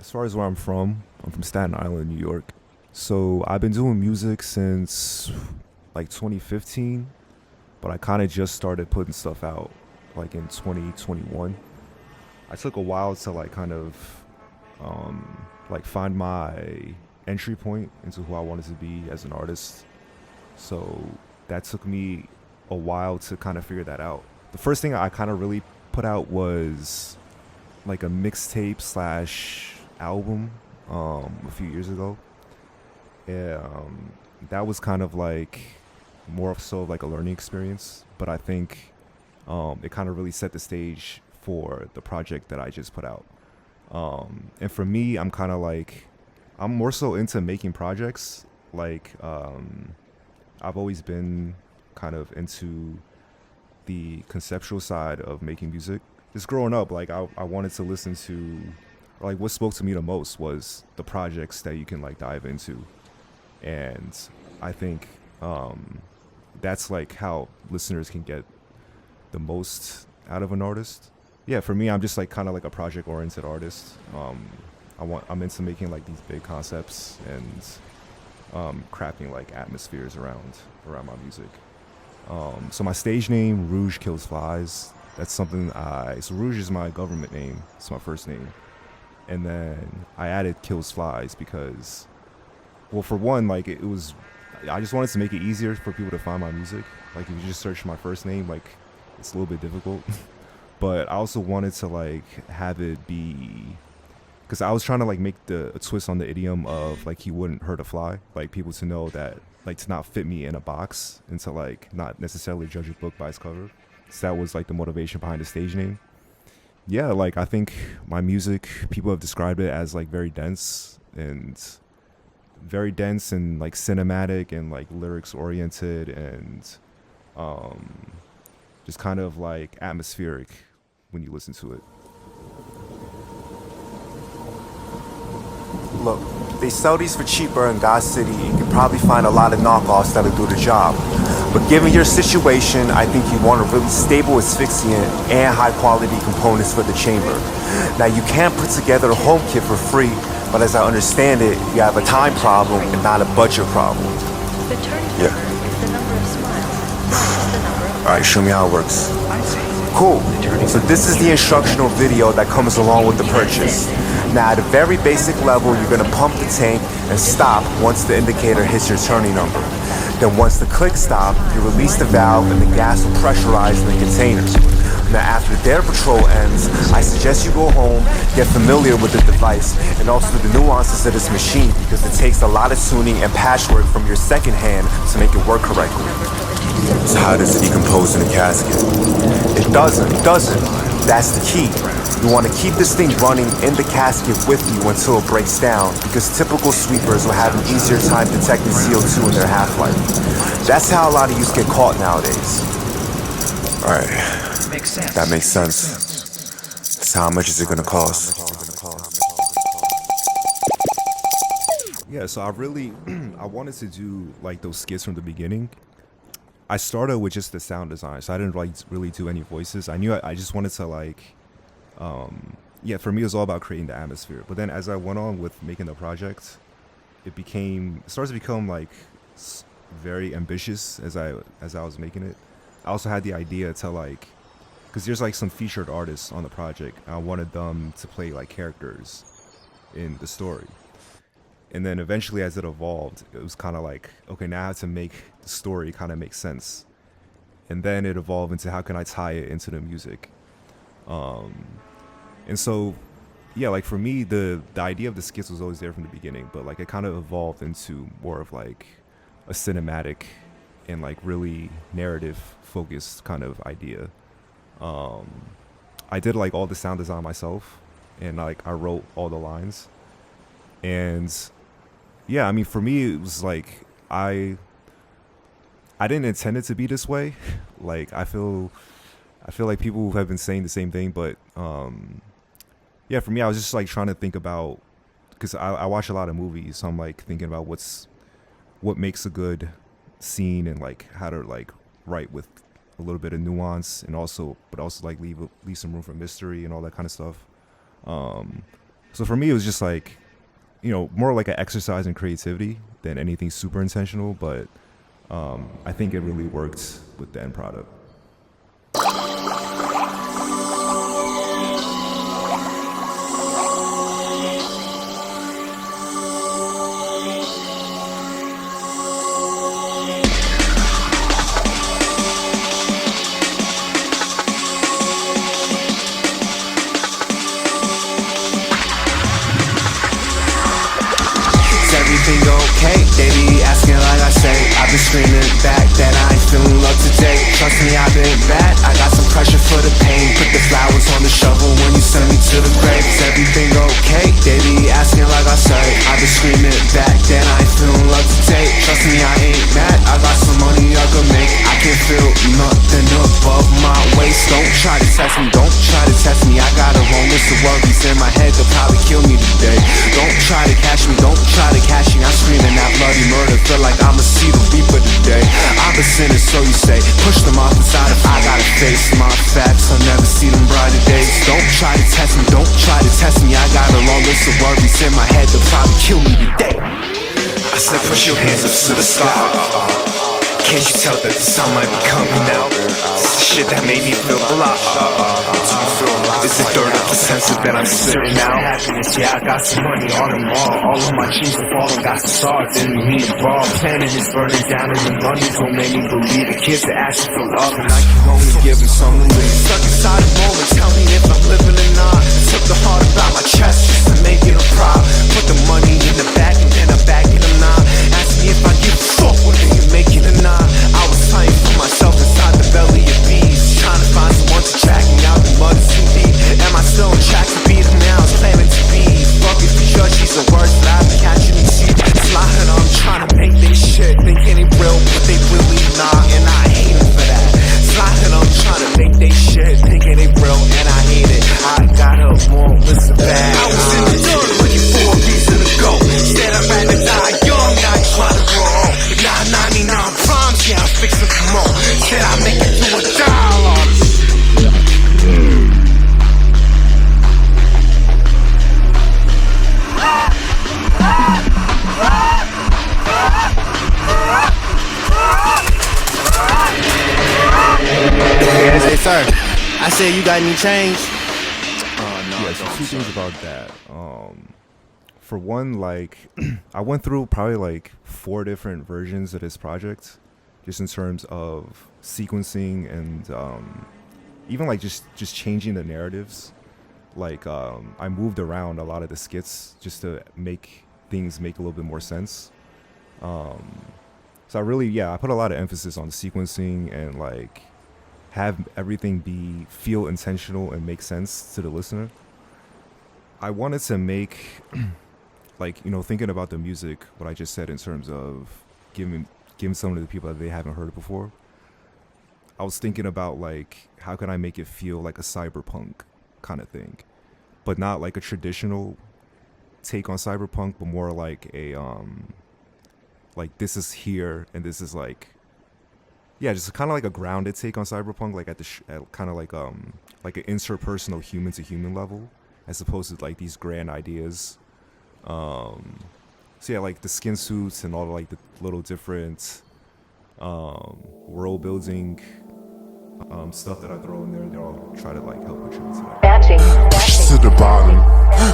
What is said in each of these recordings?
As far as where I'm from Staten Island, New York. So I've been doing music since like 2015, but I kind of just started putting stuff out like in 2021. I took a while to like kind of like find my entry point into who I wanted to be as an artist. So that took me a while to kind of figure that out. The first thing I kind of really put out was like a mixtape slash album a few years ago. Yeah, that was kind of like more of so like a learning experience, but I think it kind of really set the stage for the project that I just put out. And for me, I'm kind of like I'm more so into making projects. Like I've always been kind of into the conceptual side of making music. Just growing up, like I wanted to listen to, like what spoke to me the most was the projects that you can like dive into, and I think that's like how listeners can get the most out of an artist. Yeah, for me, I'm just like kind of like a project-oriented artist. I'm into making like these big concepts and crafting like atmospheres around my music. So my stage name, Rouge Kills Flies. That's something so Rouge is my government name. It's my first name. And then I added Kills Flies because, well, for one, like it was, I just wanted to make it easier for people to find my music. Like if you just search my first name, like it's a little bit difficult. But I also wanted to like have it be, because I was trying to like make a twist on the idiom of like he wouldn't hurt a fly. Like people to know that, like to not fit me in a box and to like not necessarily judge a book by its cover. So that was like the motivation behind the stage name. Yeah, like I think my music, people have described it as like very dense and like cinematic and like lyrics oriented and just kind of like atmospheric when you listen to it. Look, they sell these for cheaper in God City. You can probably find a lot of knockoffs that'll do the job. But given your situation, I think you want a really stable asphyxiant and high quality components for the chamber. Now you can't put together a home kit for free, but as I understand it, you have a time problem and not a budget problem. The turning number is the number of smiles minus the number of Alright, show me how it works. Cool. So this is the instructional video that comes along with the purchase. Now at a very basic level, you're going to pump the tank and stop once the indicator hits your turning number. Then once the click stops, you release the valve and the gas will pressurize in the container. Now after their patrol ends, I suggest you go home, get familiar with the device and also the nuances of this machine because it takes a lot of tuning and patchwork from your second hand to make it work correctly. So how does it decompose in the casket? It doesn't. That's the key. You want to keep this thing running in the casket with you until it breaks down because typical sweepers will have an easier time detecting CO2 in their half-life. That's how a lot of use get caught nowadays. Alright, that makes sense. So how much is it going to cost? Yeah, so I wanted to do like those skits from the beginning. I started with just the sound design, so I didn't like really do any voices. I knew I just wanted to like, for me it was all about creating the atmosphere. But then as I went on with making the project, it started to become like very ambitious as I was making it. I also had the idea to like, because there's like some featured artists on the project. I wanted them to play like characters in the story. And then eventually as it evolved, it was kind of like, okay, now I have to make the story kind of make sense. And then it evolved into how can I tie it into the music. And so, yeah, like for me, the idea of the skits was always there from the beginning, but like it kind of evolved into more of like a cinematic and like really narrative focused kind of idea. I did like all the sound design myself and like I wrote all the lines. And yeah, I mean, for me, it was like, I didn't intend it to be this way. Like, I feel like people have been saying the same thing, but, yeah, for me, I was just like trying to think about, because I watch a lot of movies, so I'm like thinking about what makes a good scene and like how to like write with a little bit of nuance and also like leave some room for mystery and all that kind of stuff. So for me, it was just like, more like an exercise in creativity than anything super intentional. But I think it really worked with the end product. Everything okay? They be asking like I say. I've been screaming back that I ain't feeling up to date. Trust me, I've been bad. I got some pressure for the pain. Put the flowers on the shovel when you send me to the grave. Is everything okay? They be asking like I say. I've been screaming back that I ain't feeling up to date. Trust me, I ain't mad. I got some money I could make. I can feel nothing above my waist. Don't try to test me, don't try to test me. I got a long list of worries in my head that'll probably kill me today. Don't try to catch me, don't try to catch me. I'm screaming that bloody murder, feel like I'ma see the reaper today. I'm a sinner, so you say. Push them off inside if I gotta face my facts. I'll never see them brighter days. Don't try to test me, don't try to test me. I got a long list of worries in my head that'll probably kill me today. I said push your hands up to the sky. Can't you tell that the sun might be coming out? It's the shit that made me feel alive. It's the dirt of the senses that I'm spitting out. Happiness, yeah, I got some money on them all of my dreams are falling, got some stars, didn't mean to fall. Planning is burning down and the money's gon' make me believe. The kids are asking for love and I can only give them some relief. Stuck inside a moment, tell me if I'm living or not. Took the heart about my chest just to make it a prop. Put the money in the bag and then I back it or not. Ask me if I give a fuck whether you make it or not. I was fighting for myself inside the belly of bees, trying to find someone to drag me out the mud is too deep. Am I still on track to be the man I was claiming to be? Fuck if you judge, these are words that I've been catching these sheep. Sliding on, trying to make this shit, thinking it real, but they really not, and I hate them for that. Sliding on, trying to make this shit, thinking it real, and I hate it. I got a long list of bad. I was in the dirt looking for a reason to go. Instead I'd rather die young, now you trying to grow old. Now 99 proms, yeah, I'm fixing for more. Said I make it to a dollar. Hey, sir, I said you got any change? Yeah, so two things about that. For one, like, I went through probably like 4 different versions of this project, just in terms of sequencing and even like just changing the narratives. Like, I moved around a lot of the skits just to make things make a little bit more sense. So I really, I put a lot of emphasis on sequencing and like have everything feel intentional and make sense to the listener. I wanted to make like, thinking about the music, what I just said in terms of giving some to the people that they haven't heard it before. I was thinking about like, how can I make it feel like a cyberpunk kind of thing, but not like a traditional take on cyberpunk, but more like a like this is here and this is like, just kind of like a grounded take on cyberpunk, like at kind of like an interpersonal human to human level, as opposed to like these grand ideas. So yeah, like the skin suits and all the, like the little different world building stuff that I throw in there, they all try to like help contribute to that. Push to the bottom,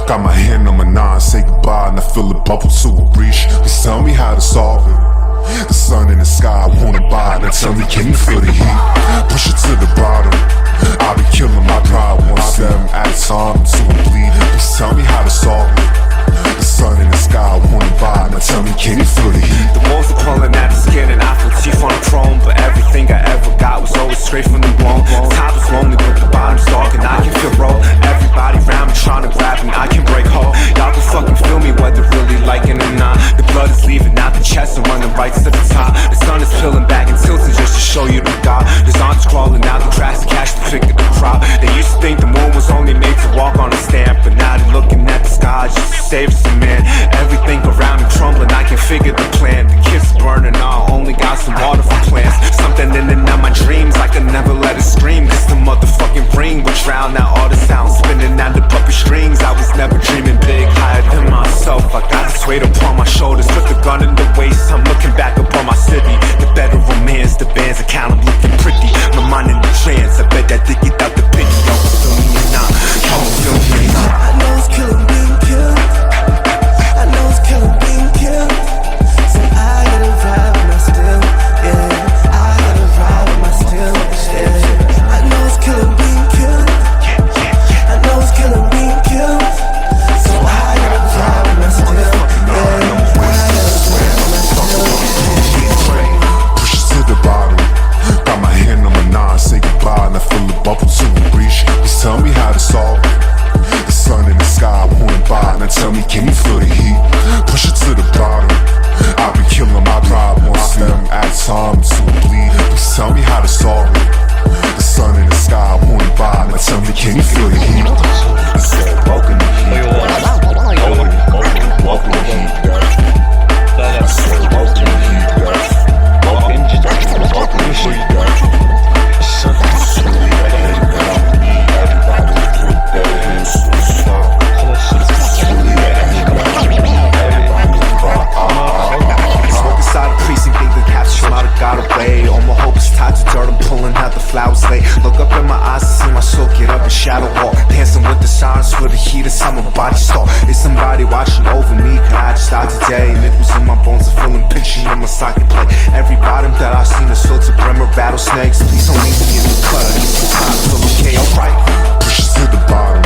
got my hand on my 9, say goodbye, and I feel a bubble to a breach. Please tell me how to solve it. The sun in the sky, I wanna buy. Now tell me, can you feel the heat? Push it to the bottom, I'll be killing my pride. 1 7 at a time until I'm bleeding. Please tell me how to solve it. The sun in the sky, I wanna buy. Now tell me, can you feel the heat? The walls are crawling at the skin and I feel teeth on the chrome. But everything I ever got was always straight from the bone. The top is lonely but the bottom's dark and I can feel roll. Everybody around me trying to grab me, I can break hold. Y'all can fucking feel me whether really liking it or not. The blood is leaving out the chest and running right to the top. The sun is peeling back and tilting just to show you the God. There's aunts crawling out the grass to catch the pick of the crop. They used to think the moon was only made to walk on a stamp, but now they're looking at the sky just to save some man. Everything around me crumbling, I can figure the plan. The kids burning, I only got some water for plants. Something in and out my dreams, I could never let it scream. Cause the motherfucking ring would drown out all the sounds. Spinning out the puppet strings, I was never dreaming big. can you feel the heat? Push it to the bottom. I'll be killing my pride once them add time to bleed. Please tell me how to solve it. The sun in the sky won't buy. Now tell me, can you feel the heat? I said, welcome to heat. Welcome to heat. I said, welcome to heat. Welcome to heat. Inside the precinct, think the capture might have got away. All my hopes tied to dirt, I'm pulling out the flowers late. Look up in my eyes to see my soul get up and shadow walk. Dancing with the sirens for the heat of summer body stalk. Is somebody watching over me? Could I just die today? Nickels in my bones are feeling pinching on my socket plate. Every bottom that I've seen is filled to brim of rattlesnakes. Please don't leave me in the clutter. Need some time to feel okay, alright. Push it to the bottom.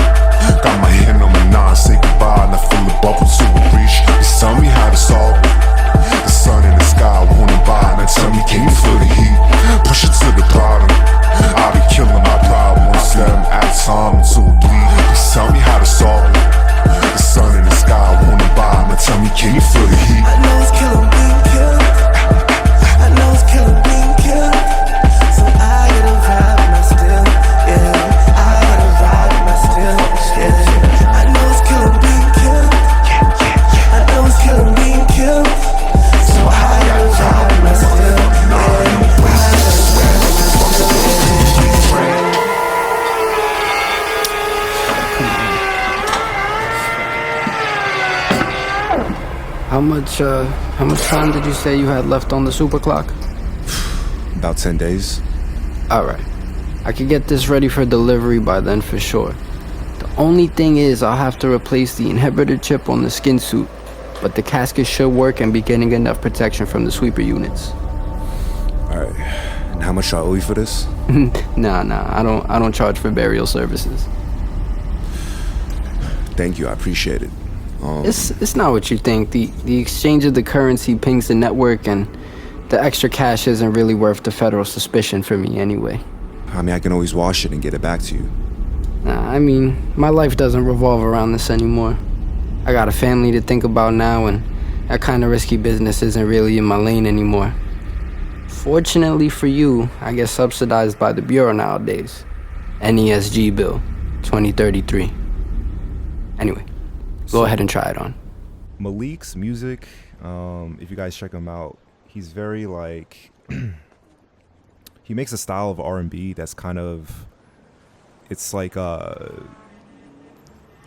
Got my hand on my nine, say goodbye, and I feel the bubble to a reach. Just tell me how to solve it. The sun in the sky wanna buy. Now tell me, can you feel the heat? Push it to the bottom. I'll be killing my pride once them add time to bleed. Just tell me how to solve it. The sun in the sky wanna buy. Now tell me, can you feel the heat? I know it's killing being killed. I know it's killing being killed. So I gotta ride my still, yeah. I gotta ride my still, yeah. I know it's killing being killed. I know it's killing being killed. So I gotta ride my still, How much time did you say you had left on the super clock? About 10 days. Alright. I could get this ready for delivery by then for sure. The only thing is I'll have to replace the inhibitor chip on the skin suit, but the casket should work and be getting enough protection from the sweeper units. Alright. And how much I owe you for this? Nah, I don't charge for burial services. Thank you, I appreciate it. It's not what you think. The exchange of the currency pings the network, and the extra cash isn't really worth the federal suspicion for me anyway. I mean, I can always wash it and get it back to you. Nah, I mean, my life doesn't revolve around this anymore. I got a family to think about now, and that kind of risky business isn't really in my lane anymore. Fortunately for you, I get subsidized by the Bureau nowadays. NESG bill, 2033. Anyway, go ahead and try it on. Malik's music, if you guys check him out, he's very like he makes a style of R&B that's kind of, it's like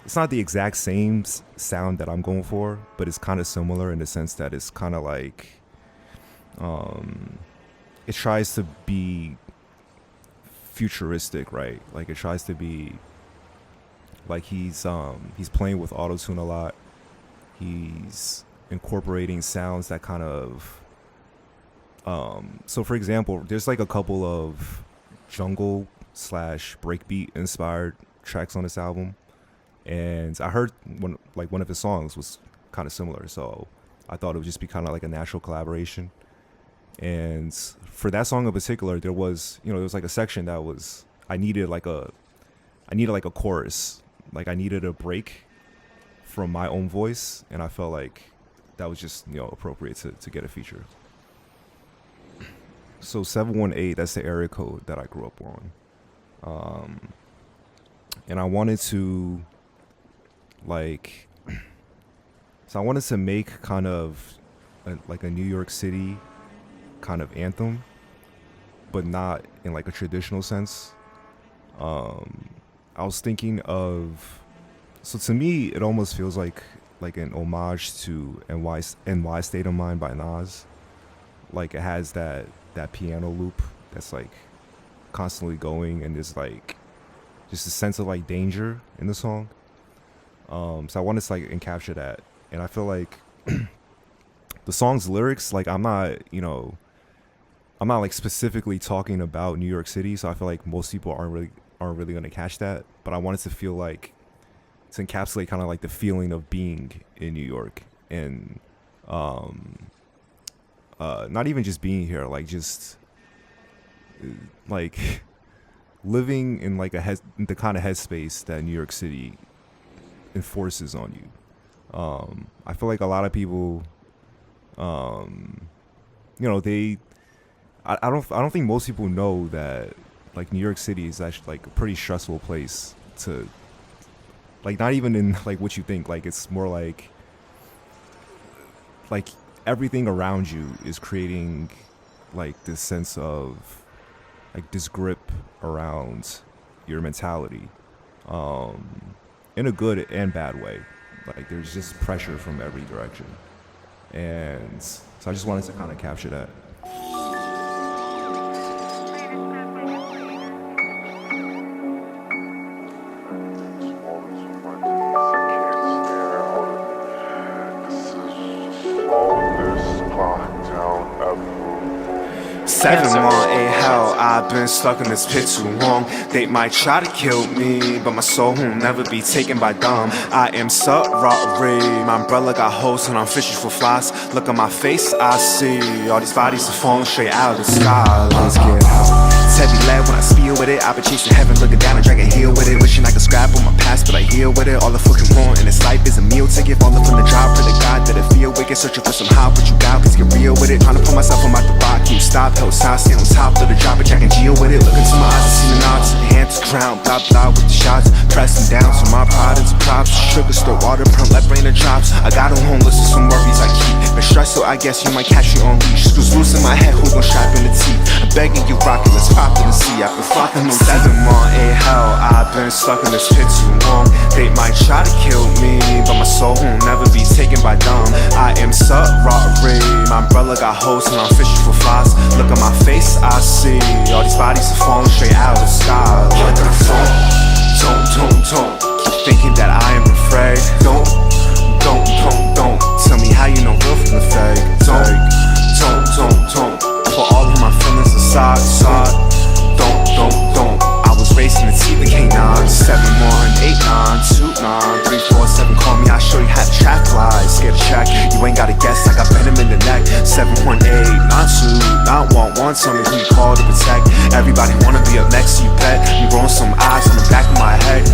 it's not the exact same sound that I'm going for, but it's kind of similar in the sense that it's kind of like it tries to be futuristic, right? Like it tries to be like he's playing with auto-tune a lot. He's incorporating sounds that kind of so for example, there's like a couple of jungle / breakbeat inspired tracks on this album, and I heard one of his songs was kind of similar, so I thought it would just be kind of like a natural collaboration. And for that song in particular, there was like a section that was I needed like a chorus. Like I needed a break from my own voice, and I felt like that was just appropriate to get a feature. So 718, that's the area code that I grew up on, and I wanted to so I wanted to make kind of like a New York City kind of anthem, but not in like a traditional sense. I was thinking of, so to me, it almost feels like an homage to NY State of Mind by Nas. Like it has that piano loop that's like constantly going, and there's like just a sense of like danger in the song. So I wanted to like encapture that, and I feel like the song's lyrics, like I'm not like specifically talking about New York City, so I feel like most people aren't really gonna catch that. But I wanted to feel like to encapsulate kind of like the feeling of being in New York, and not even just being here, like just like living in like the kind of headspace that New York City enforces on you. I feel like a lot of people, I don't think most people know that like New York City is actually like a pretty stressful place to, like, not even in like what you think. Like, it's more like everything around you is creating like this sense of like this grip around your mentality, in a good and bad way. Like, there's just pressure from every direction, and so I just wanted to kind of capture that. Seven months ain't hell, I've been stuck in this pit too long. They might try to kill me, but my soul will never be taken by dumb. I am sorry, my umbrella got holes and I'm fishing for flies. Look at my face, I see all these bodies are falling straight out of the sky. Let's get out. It's heavy lead when I spill with it. I've been chasing heaven, looking down and dragging heel with it. Wishing I could scrap on my past, but I heal with it. All I fucking want in this life is a meal ticket. Falling from the job, pray to God that I feel wicked. Searching for some how, but you got, please get real with it. Trying to pull myself from out the rock, can you stop? Hell, stop, stay on top of the drop, Jack and Geo with it. Look into my eyes, I see the knots, hand to ground, blah blah with the shots. Pressing down to my pride into props. Sugar, stir water, perm, let brain and drops. I got a home list of some worries I keep. Been stressed, so I guess you might catch me on leash. Screws loose in my head, who gon' strap in the teeth? I'm begging you, rockin', let's pop in the sea. I've been flocking no 7 months, ain't hell. I've been stuck in this pit too long. They might try to kill me, but my soul will never be taken by dumb. I am sorry, my umbrella got holes and I'm fishing for flies. Look at my face, I see all these bodies are falling straight out of the sky. What the fuck? Don't keep thinking that I am afraid. Don't tell me how you know real from the fake. Don't put all of my feelings aside. Don't. I was racing the teeth of K9. 718929347. Call me, I'll show you how to track flies. Scared to check, you ain't gotta guess. I got venom in the neck. 718929111. Tell me who you call to protect. Everybody wanna be up next, so you bet. I'm growing some eyes on the back of my head.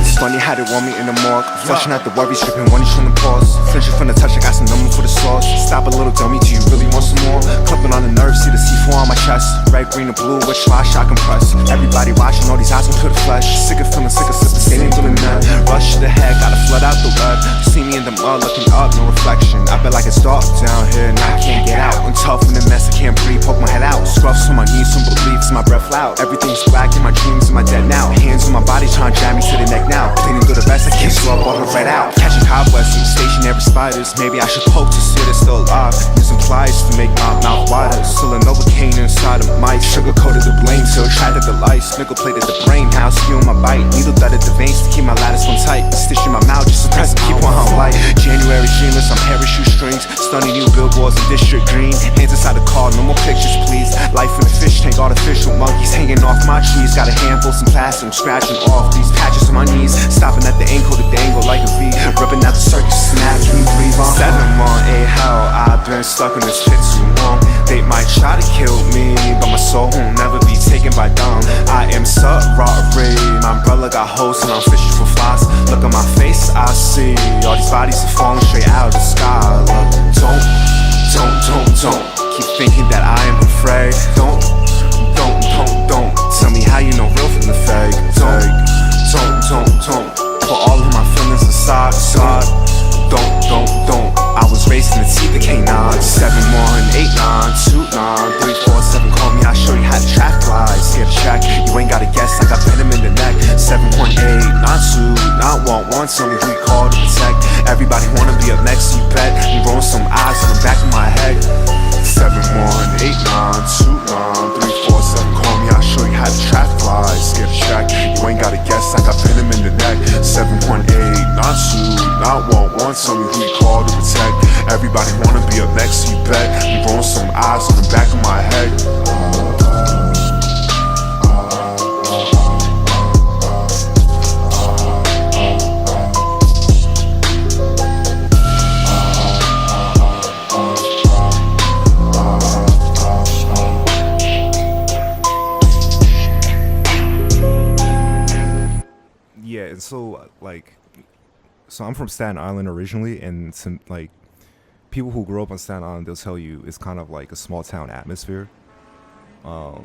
It's funny how they want me in the morgue. Flushing out the worries, stripping when you from the pause. Flinching from the touch, I got some number for the sauce. Stop a little dummy, do you really want some more? Clumping on the nerves, see the C4 on my chest. Red, green, and blue, which fly shot compress. Everybody watching, all these eyes into the flesh. Sick of feeling sick of sipping, staying doing that. Rush to the head, gotta flood out the web. See me in the mud, looking up, no reflection. I feel like it's dark down here, and I can't get out. I'm tough in the mess, I can't breathe, poke my head out. Scruffs on my knees, some beliefs, my breath loud. Everything's black in my dreams, am I dead now? Hands on my body, trying to jam me to the neck now. Cleaning through the best, I can't slow up all the red out. Catching cobwebs, some stationary spiders. Maybe I should poke to see they're still alive. Using pliers to make my mouth wider. Still a Novocaine inside of my sugar coated the blame, so attracted the lights. Nickel plated the brain, how skewing my bite. Needle threaded the veins to keep my lattice one tight. Stitching my mouth just suppress keep on how light. January dreamless, I'm parachute strings. Stunning new billboards in District Green. Hands inside the car, no more pictures please. Life in the fish tank, artificial monkeys hanging off my trees. Got a handful, some plastic, I'm scratching off these patches on my knees. Stopping at the ankle to dangle like a V. Ripping out the circus, snap, can you breathe on? 7 months, ain't hell, I've been stuck in this pit too long. They might try to kill me, but my soul will never be taken by dumb. I am sorry, my umbrella got holes and I'm fishing for flies. Look at my face, I see all these bodies are falling straight out of the sky. Look, don't keep thinking that I am afraid. Don't tell me how you know real from the fake. Don't put all of my feelings aside. Don't. I was racing the teeth of K9. 718929347. Call me, I'll show you how to track flies. Scared to check, you ain't gotta guess. I got venom in the neck. 718929111. Tell me who you call to protect. Everybody wanna be up next, so you bet. I'm rolling some eyes on the back of my head. 718929347. Call me, I'll show you how to track flies. Scared to check, you ain't gotta guess. I got venom in the neck. 718929111. Tell me who you call to protect. Everybody wanna be up next, so you bet. I'm rolling some eyes on the back of my head. Yeah, and so like so I'm from Staten Island originally, and some like people who grew up on Staten Island, they'll tell you it's kind of like a small town atmosphere. So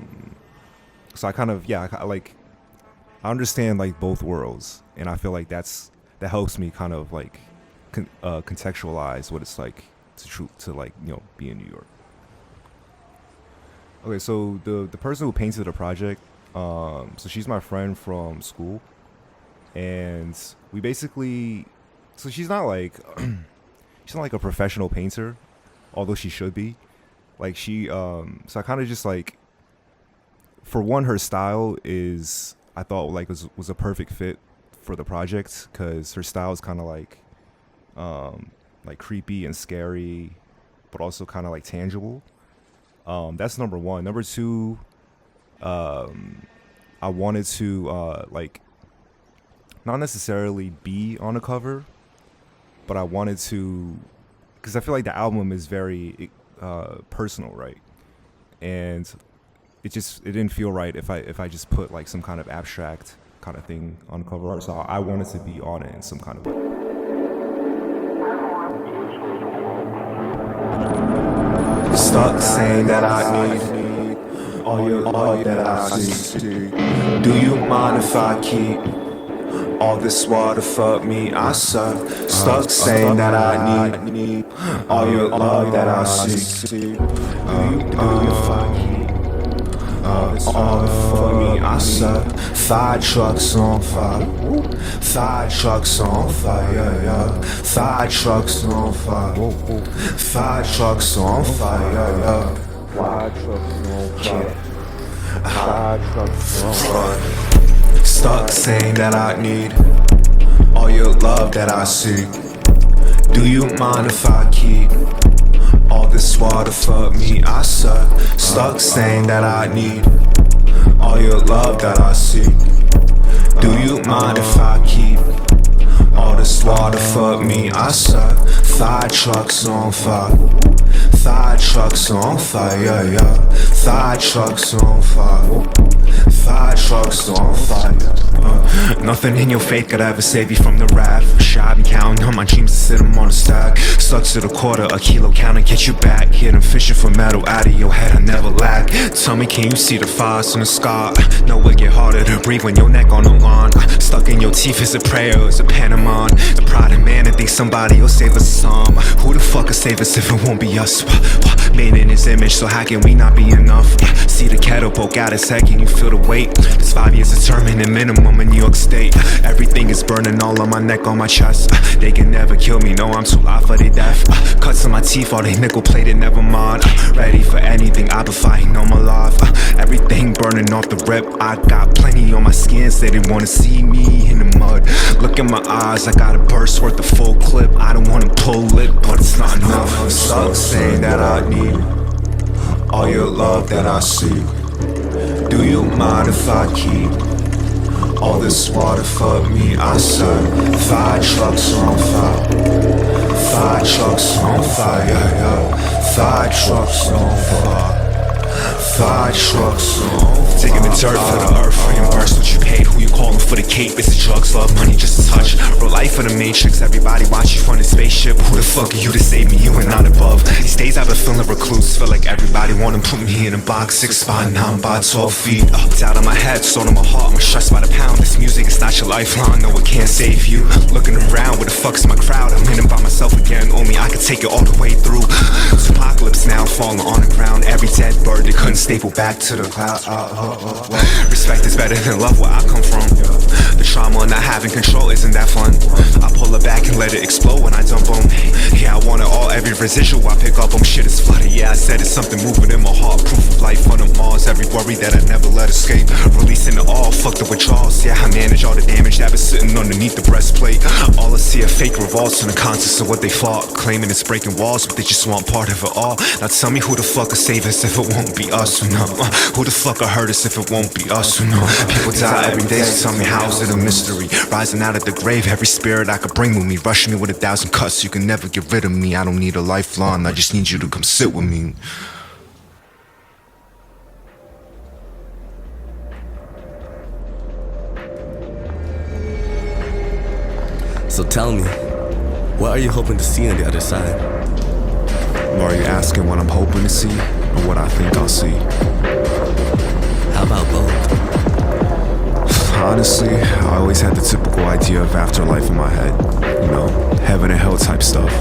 I kind of I understand like both worlds, and I feel like that helps me kind of like contextualize what it's like to like be in New York. Okay, so the person who painted the project, so she's my friend from school, and we basically, so she's not like she's not like a professional painter, although she should be. Like so I kind of just like, for one, her style is, I thought like was a perfect fit for the project, because her style is kind of like creepy and scary, but also kind of like tangible. That's number one. Number two, I wanted to like not necessarily be on a cover, but I wanted to, because I feel like the album is very personal, right? And it didn't feel right if I just put like some kind of abstract kind of thing on cover art. So I wanted to be on it in some kind of way. Stuck saying that I need all your love that I see. Do you mind if I keep all this water? Fuck me, I suck. Stuck saying that I need all your love that I see. Do you if I keep all for me, I suck. 5 trucks on fire. 5 trucks on fire, yeah. 5 trucks on fire. 5 trucks on fire, yeah. 5 trucks on fire. 5 trucks on fire. Stuck saying that I need all your love that I seek. Do you mind if I keep all this water? Fuck me, I suck. Stuck saying that I need all your love that I seek. Do you mind if I keep all this water? Fuck me, I suck. 5 trucks on fire. 5 trucks on fire, yeah. 5 trucks on fire. 5 trucks on fire. Nothing in your faith could ever save you from the wrath. I've been counting on my dreams to sit them on a stack. Stuck to the quarter, a kilo count and get you back. Hit them fishing for metal out of your head, I never lack. Tell me, can you see the fires in the sky? Know it get harder to breathe when your neck on the line. Stuck in your teeth, is a prayer, is a pantomime. The pride of man to think somebody will save us some. Who the fuck will save us if it won't be us? Made in his image, so how can we not be enough? See the kettle poke out his head, can you feel the weight? This 5 years determined minimum in New York State. Everything is burning all on my neck, on my chest. They can never kill me, no, I'm too loud for their death. Cuts in my teeth, all they nickel plated, never mind. Ready for anything, I've been fighting all my life. Everything burning off the rip, I got plenty on my skin. Say they wanna see me in the mud. Look in my eyes, I got a burst worth a full clip. I don't wanna pull it, but it's not enough. Stuck saying that I need all your love that I seek. Do you mind if I keep all this water? Fuck me, I suck. 5 trucks on fire. 5 trucks on fire, yeah. 5 trucks on fire. 5 trucks on fire. Taking the dirt for the earth, reimburse what you paid. Who you calling for the cape? It's the drugs, love, money, just a touch. Real life for the matrix, everybody watch you from the spaceship. Who the fuck are you to save me? You and not above. These days I've been feeling recluse. Feel like everybody wanna put me in a box. 6 by 9 by 12 feet. Doubt on my head, sword on my heart. I'm stressed by the pound. This music is not your lifeline. No, it can't save you. Looking around, where the fuck's my crowd? I'm in it by myself again. Only I can take it all the way through. Apocalypse now, falling on the ground. Every dead bird they couldn't staple back to the cloud. Respect is better than love, where I come from. The trauma of not having control, isn't that fun? I pull it back and let it explode when I dump them. Yeah, I want it all, every residual I pick up, shit is flooded. Yeah, I said it's something moving in my heart. Proof of life on the Mars, every worry that I never let escape. Releasing it all, fuck the withdrawals. Yeah, I manage all the damage that been sitting underneath the breastplate. All I see are fake revolts in the context of what they fought. Claiming it's breaking walls, but they just want part of it all. Now tell me, who the fuck will save us if it won't be us? No. Who the fuck will hurt us if it won't be us? No. People die every day, so tell me, how's it a mystery? Rising out of the grave, every spirit I could bring with me. Rushing me with 1,000 cuts, you can never get rid of me. I don't need a lifeline, I just need you to come sit with me. So tell me, what are you hoping to see on the other side? Are you asking what I'm hoping to see or what I think I'll see? How about both? Honestly, I always had the typical idea of afterlife in my head. You know, heaven and hell type stuff.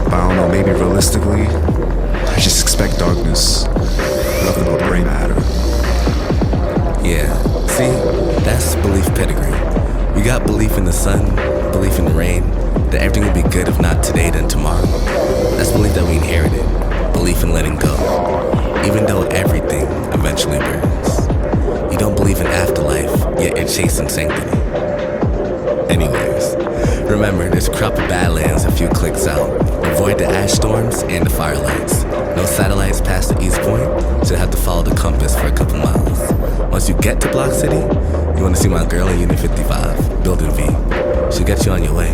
But I don't know, maybe realistically, I just expect darkness. Nothing but gray matter. Yeah, see, that's belief pedigree. We got belief in the sun, belief in the rain, that everything will be good if not today then tomorrow. That's belief that we inherited, belief in letting go, even though everything eventually burns. You don't believe in afterlife, yet you're chasing sanctity. Anyways, remember, there's a crop of badlands a few clicks out. Avoid the ash storms and the firelights. No satellites past the east point, so you have to follow the compass for a couple miles. Once you get to Block City, you want to see my girl in Unit 55, Building V. She'll get you on your way.